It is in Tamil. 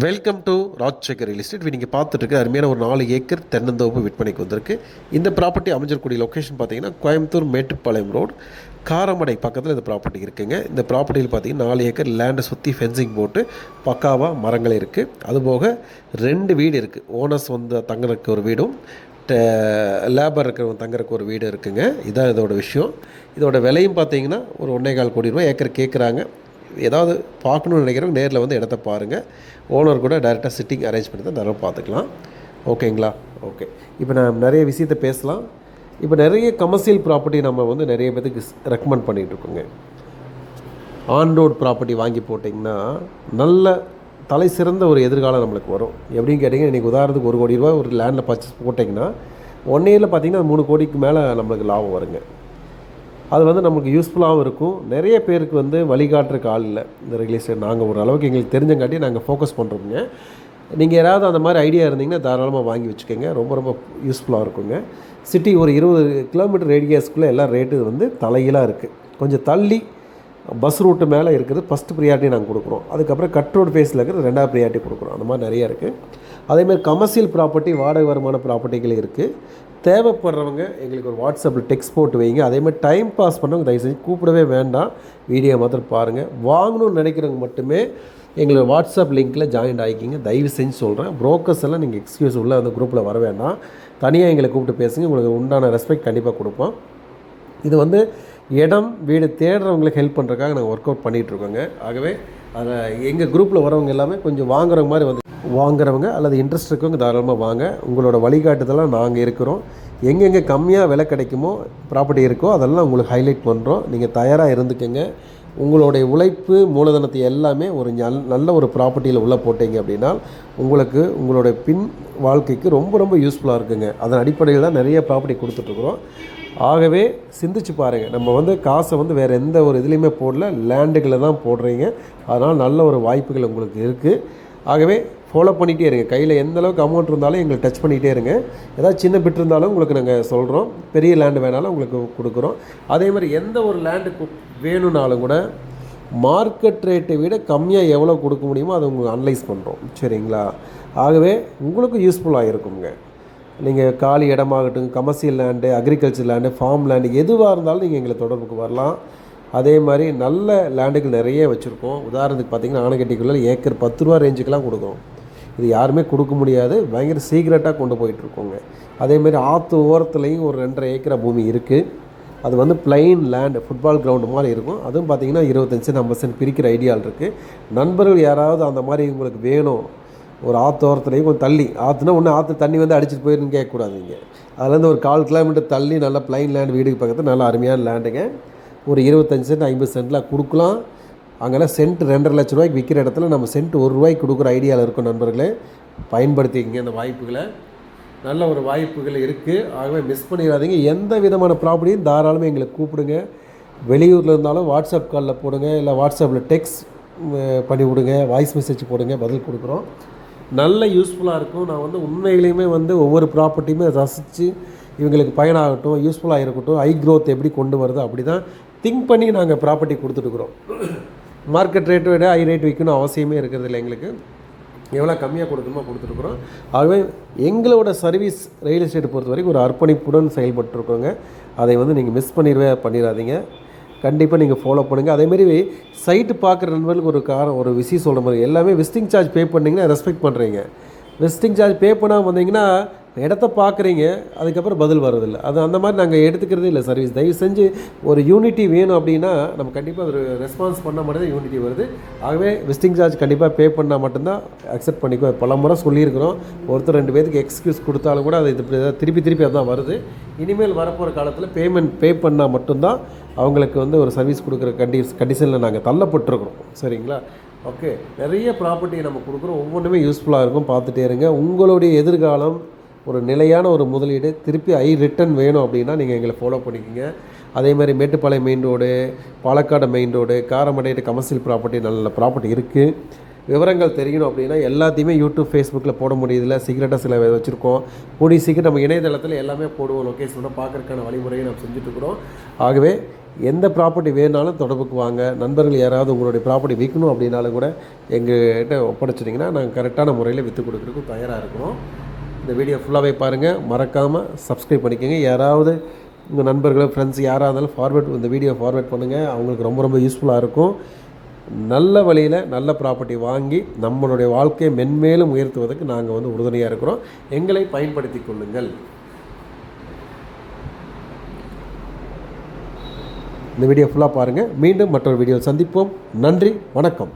Welcome to Rajsekar real estate. நீங்கள் பார்த்துட்டு அருமையான ஒரு 4 ஏக்கர் தென்னந்தோப்பு விற்பனைக்கு வந்திருக்கு. இந்த ப்ராப்பர்ட்டி அமைஞ்சிருக்கூடிய லொக்கேஷன் பார்த்தீங்கன்னா கோயம்புத்தூர் மேட்டுப்பாளையம் ரோடு காரமடை பக்கத்தில் இந்த ப்ராப்பர்ட்டி இருக்குங்க. இந்த ப்ராப்பர்ட்டியில் பார்த்தீங்கன்னா 4 ஏக்கர் லேண்டை சுற்றி ஃபென்சிங் போட்டு பக்காவாக மரங்கள் இருக்குது. அதுபோக 2 வீடு இருக்குது. ஓனர்ஸ் வந்து தங்குறதுக்கு ஒரு வீடும் லேபர் இருக்கிறவங்க தங்குறதுக்கு ஒரு வீடு இருக்குங்க. இதுதான் இதோட விஷயம். இதோட விலையும் பார்த்தீங்கன்னா ஒரு 1.25 கோடி ரூபாய் ஏக்கர் கேட்குறாங்க. ஏதாவது பார்க்கணுன்னு நினைக்கிறவங்க நேரில் வந்து இடத்த பாருங்கள். ஓனர் கூட டைரெக்டாக சிட்டிங் அரேஞ்ச் பண்ணி தான் தரம் பார்த்துக்கலாம். ஓகேங்களா? ஓகே, இப்போ நான் நிறைய விஷயத்தை பேசலாம். இப்போ நிறைய கமர்ஷியல் ப்ராப்பர்ட்டி நம்ம வந்து நிறைய பேருக்கு ரெக்கமெண்ட் பண்ணிகிட்ருக்கோங்க. ஆன் ரோட் ப்ராப்பர்ட்டி வாங்கி போட்டிங்கன்னா நல்ல தலை சிறந்த ஒரு எதிர்காலம் நம்மளுக்கு வரும். எப்படின்னு கேட்டிங்கன்னா, இன்றைக்கி உதாரணத்துக்கு 1 கோடி ரூபா ஒரு லேண்டில் பர்ச்சேஸ் போட்டிங்கன்னா 1 இயரில் பார்த்திங்கன்னா 3 கோடிக்கு மேலே நம்மளுக்கு லாபம் வருங்க. அது வந்து நமக்கு யூஸ்ஃபுல்லாகவும் இருக்கும். நிறைய பேருக்கு வந்து வழிகாட்டுறக்கு ஆள் இல்லை இந்த ரியல் எஸ்டேட். நாங்கள் ஒரு அளவுக்கு எங்களுக்கு தெரிஞ்சங்காட்டி நாங்கள் ஃபோக்கஸ் பண்ணுறோங்க. நீங்கள் யாராவது அந்த மாதிரி ஐடியா இருந்தீங்கன்னா தாராளமாக வாங்கி வச்சுக்கோங்க. ரொம்ப ரொம்ப யூஸ்ஃபுல்லாக இருக்குங்க. சிட்டி ஒரு 20 கிலோமீட்டர் ரேடியஸ்க்குள்ளே எல்லாம் ரேட்டு வந்து தலையிலாக இருக்குது. கொஞ்சம் தள்ளி பஸ் ரூட்டு மேலே இருக்குது ஃபஸ்ட்டு ப்ரியாரிட்டி நாங்கள் கொடுக்குறோம். அதுக்கப்புறம் கட் ரோடு ஃபேஸில் இருக்கிறது 2வது ப்ரியாரிட்டி கொடுக்குறோம். அந்த மாதிரி நிறையா இருக்குது. அதேமாதிரி கமர்ஷியல் ப்ராப்பர்ட்டி, வாடகை வருமான ப்ராப்பர்ட்டிகள் இருக்குது. தேவைப்படுறவங்க எங்களுக்கு ஒரு வாட்ஸ்அப்பில் டெக்ஸ்ட் போட்டு வைங்க. அதேமாதிரி டைம் பாஸ் பண்ணவங்க தயவு செஞ்சு கூப்பிடவே வேண்டாம், வீடியோ மாத்திரம் பாருங்கள். வாங்கணும்னு நினைக்கிறவங்க மட்டுமே எங்களோட வாட்ஸ்அப் லிங்க்கில் ஜாயின் ஆகிக்கிங்க. தயவு செஞ்சு சொல்கிறேன். ப்ரோக்கர்ஸ் எல்லாம் நீங்கள் எக்ஸ்கியூஸ் உள்ள அந்த குரூப்பில் வர வேண்டாம். தனியாக எங்களை கூப்பிட்டு பேசுங்க. உங்களுக்கு உண்டான ரெஸ்பெக்ட் கண்டிப்பாக கொடுப்போம். இது வந்து இடம் வீடு தேடுறவங்களுக்கு ஹெல்ப் பண்ணுறதுக்காக நாங்கள் ஒர்க் அவுட் பண்ணிகிட்ருக்கோங்க. ஆகவே அதை எங்கள் குரூப்பில் வரவங்க எல்லாமே கொஞ்சம் வாங்குற மாதிரி வந்து வாங்குறவங்க அல்லது இன்ட்ரெஸ்ட் இருக்கவங்க தாராளமாக வாங்க. உங்களோட வழிகாட்டுதெல்லாம் நாங்கள் இருக்கிறோம். எங்கெங்கே கம்மியாக விலை கிடைக்குமோ ப்ராப்பர்ட்டி இருக்கோ அதெல்லாம் உங்களுக்கு ஹைலைட் பண்ணுறோம். நீங்கள் தயாராக இருந்துக்கங்க. உங்களுடைய உழைப்பு மூலதனத்தை எல்லாமே ஒரு நல்ல ஒரு ப்ராப்பர்ட்டியில் உள்ளே போட்டீங்க அப்படின்னா உங்களுக்கு உங்களுடைய பின் வாழ்க்கைக்கு ரொம்ப ரொம்ப யூஸ்ஃபுல்லாக இருக்குங்க. அதன் அடிப்படையில் தான் நிறைய ப்ராப்பர்ட்டி கொடுத்துட்ருக்குறோம். ஆகவே சிந்திச்சு பாருங்கள். நம்ம வந்து காசை வந்து வேறு எந்த ஒரு இதுலேயுமே போடல, லேண்டுகளை தான் போடுறீங்க. அதனால் நல்ல ஒரு வாய்ப்புகள் உங்களுக்கு இருக்குது. ஆகவே ஃபாலோ பண்ணிகிட்டே இருங்க. கையில் எந்த அளவுக்கு அமௌண்ட் இருந்தாலும் எங்களை டச் பண்ணிகிட்டே இருங்க. ஏதாவது சின்ன பிட் இருந்தாலும் உங்களுக்கு நாங்கள் சொல்கிறோம். பெரிய லேண்டு வேணாலும் உங்களுக்கு கொடுக்குறோம். அதே மாதிரி எந்த ஒரு லேண்டு வேணும்னாலும் கூட மார்க்கெட் ரேட்டை விட கம்மியாக எவ்வளோ கொடுக்க முடியுமோ அதை உங்களுக்கு அனலைஸ் பண்ணுறோம். சரிங்களா? ஆகவே உங்களுக்கும் யூஸ்ஃபுல்லாக இருக்குங்க. நீங்கள் காலி இடமாகட்டும், commercial land, agriculture land, farm land எதுவாக இருந்தாலும் நீங்கள் எங்களை தொடர்புக்கு வரலாம். அதே மாதிரி நல்ல லேண்டுகள் நிறைய வச்சுருக்கோம். உதாரணத்துக்கு பார்த்திங்கன்னா ஆனைக்கட்டிக்குள்ளே ஏக்கர் 10 ரூபா ரேஞ்சுக்கெலாம் கொடுக்குறோம். இது யாருமே கொடுக்க முடியாது. பயங்கர சீக்ரெட்டாக கொண்டு போயிட்டுருக்கோங்க. அதேமாதிரி ஆற்று ஓரத்துலேயும் ஒரு 2.5 ஏக்கரா பூமி இருக்குது. அது வந்து பிளைன் லேண்டு, ஃபுட்பால் கிரவுண்டு மாதிரி இருக்கும். அதுவும் பார்த்திங்கன்னா 25 சென்ட் 50 சென்ட் பிரிக்கிற ஐடியாவில் இருக்குது. நண்பர்கள் யாராவது அந்த மாதிரி உங்களுக்கு வேணும், ஒரு ஆற்று ஓரத்துலேயும் கொஞ்சம் தள்ளி, ஆற்றுனா ஒன்று ஆற்று தண்ணி வந்து அடிச்சுட்டு போயிருன்னு கேட்கக்கூடாதுங்க. அதுலேருந்து ஒரு 1/4 கிலோமீட்டர் தள்ளி நல்ல பிளைன் லேண்டு, வீடுக்கு பக்கத்தில் நல்ல அருமையான லேண்டுங்க. ஒரு 25 சென்ட் 50 சென்ட்டில் கொடுக்கலாம். அங்கெல்லாம் சென்ட் 2.5 லட்ச ரூபாய்க்கு விற்கிற இடத்துல நம்ம சென்ட் 1 ரூபாய்க்கு கொடுக்குற ஐடியாவில் இருக்கும். நண்பர்களே, பயன்படுத்திக்கிங்க அந்த வாய்ப்புகளை. நல்ல ஒரு வாய்ப்புகள் இருக்குது. ஆகவே மிஸ் பண்ணிடாதீங்க. எந்த விதமான ப்ராப்பர்ட்டியும் தாராளமாக எங்களுக்கு கூப்பிடுங்க. வெளியூரில் இருந்தாலும் வாட்ஸ்அப் காலில் போடுங்க, இல்லை வாட்ஸ்அப்பில் டெக்ஸ்ட் பண்ணி விடுங்க, வாய்ஸ் மெசேஜ் போடுங்க, பதில் கொடுக்குறோம். நல்ல யூஸ்ஃபுல்லாக இருக்கும். நான் வந்து உண்மையிலையுமே வந்து ஒவ்வொரு ப்ராப்பர்ட்டியுமே ரசித்து இவங்களுக்கு பயனாகட்டும், யூஸ்ஃபுல்லாக இருக்கட்டும், ஹை க்ரோத் எப்படி கொண்டு வருது அப்படி தான் திங்க் பண்ணி நாங்கள் ப்ராப்பர்ட்டி கொடுத்துட்டுருக்குறோம். மார்க்கெட் ரேட்டை விட ஹை ரேட் விற்கணும் அவசியமே இருக்கிறது இல்லை. எங்களுக்கு எவ்வளோ கம்மியாக கொடுக்கணுமோ கொடுத்துருக்குறோம். ஆகவே எங்களோட சர்வீஸ் ரியல் எஸ்டேட் பொறுத்த வரைக்கும் ஒரு அர்ப்பணிப்புடன் செயல்பட்டுருக்கோங்க. அதை வந்து நீங்கள் மிஸ் பண்ணிடாதீங்க. கண்டிப்பாக நீங்கள் ஃபாலோ பண்ணுங்கள். அதேமாரி சைட்டு பார்க்குற நண்பர்களுக்கு ஒரு விஷயம் சொல்கிற மாதிரி, எல்லாமே விசிட்டிங் சார்ஜ் பே பண்ணிங்கன்னா ரெஸ்பெக்ட் பண்ணுறீங்க. விசிட்டிங் சார்ஜ் பே பண்ணாமல் வந்தீங்கன்னா இடத்த பார்க்குறீங்க, அதுக்கப்புறம் பதில் வரதில்லை. அது அந்த மாதிரி நாங்கள் எடுத்துக்கிறதே இல்லை சர்வீஸ். தயவு செஞ்சு ஒரு யூனிட்டி வேணும் அப்படின்னா நம்ம கண்டிப்பாக ஒரு ரெஸ்பான்ஸ் பண்ணால் மட்டும் தான் யூனிட்டி வருது. ஆகவே விசிட்டிங் சார்ஜ் கண்டிப்பாக பே பண்ணால் மட்டும்தான் அக்செப்ட் பண்ணிக்கோ. பல முறை சொல்லியிருக்கிறோம். ஒருத்தர் 2 பேருக்கு எக்ஸ்கியூஸ் கொடுத்தாலும் கூட அது திருப்பி அதுதான் வருது. இனிமேல் வரப்போகிற காலத்தில் பேமெண்ட் பே பண்ணால் மட்டும்தான் அவங்களுக்கு வந்து ஒரு சர்வீஸ் கொடுக்குற கண்டிஷனில் நாங்கள் தள்ளப்பட்டிருக்கிறோம். சரிங்களா? ஓகே, நிறைய ப்ராப்பர்ட்டி நம்ம கொடுக்குறோம். ஒவ்வொன்றுமே யூஸ்ஃபுல்லாக இருக்கும். பார்த்துட்டே இருங்க. உங்களுடைய எதிர்காலம் ஒரு நிலையான ஒரு முதலீடு, திருப்பி ஹை ரிட்டர்ன் வேணும் அப்படின்னா நீங்கள் எங்களை ஃபாலோ பண்ணிக்கோங்க. அதே மாதிரி Mettupalayam main road, Palakkad main road, Karamadai commercial property நல்ல ப்ராப்பர்ட்டி இருக்குது. விவரங்கள் தெரியணும் அப்படின்னா எல்லாத்தையுமே யூடியூப் ஃபேஸ்புக்கில் போட முடியுதில்ல, சீக்கிரட்டாக சில வச்சுருக்கோம். கூடிய சீக்கிரம் நம்ம இணையதளத்தில் எல்லாமே போடுவோம். லொக்கேஷனோட பார்க்குறதுக்கான வழிமுறையை நம்ம செஞ்சுட்ருக்குறோம். ஆகவே எந்த ப்ராப்பர்ட்டி வேணுனாலும் தொடர்புக்கு வாங்க. நண்பர்கள் யாராவது உங்களுடைய ப்ராப்பர்ட்டி விற்கணும் அப்படின்னாலும் கூட எங்கள்கிட்ட ஒப்படைச்சிட்டிங்கன்னா நாங்கள் கரெக்டான முறையில் விற்று கொடுக்குறதுக்கு தயாராக இருக்கிறோம். இந்த வீடியோ ஃபுல்லாகவே பாருங்கள். மறக்காமல் சப்ஸ்கிரைப் பண்ணிக்கோங்க. யாராவது உங்கள் நண்பர்கள் ஃப்ரெண்ட்ஸ் யாராக இருந்தாலும் இந்த வீடியோ ஃபார்வேர்ட் பண்ணுங்கள். அவங்களுக்கு ரொம்ப ரொம்ப யூஸ்ஃபுல்லாக இருக்கும். நல்ல வழியில் நல்ல ப்ராப்பர்ட்டி வாங்கி நம்மளுடைய வாழ்க்கையை மென்மேலும் உயர்த்துவதற்கு நாங்கள் உறுதுணையாக இருக்கிறோம். எங்களை பயன்படுத்தி கொள்ளுங்கள். இந்த வீடியோ ஃபுல்லாக பாருங்கள். மீண்டும் மற்றொரு வீடியோ சந்திப்போம். நன்றி, வணக்கம்.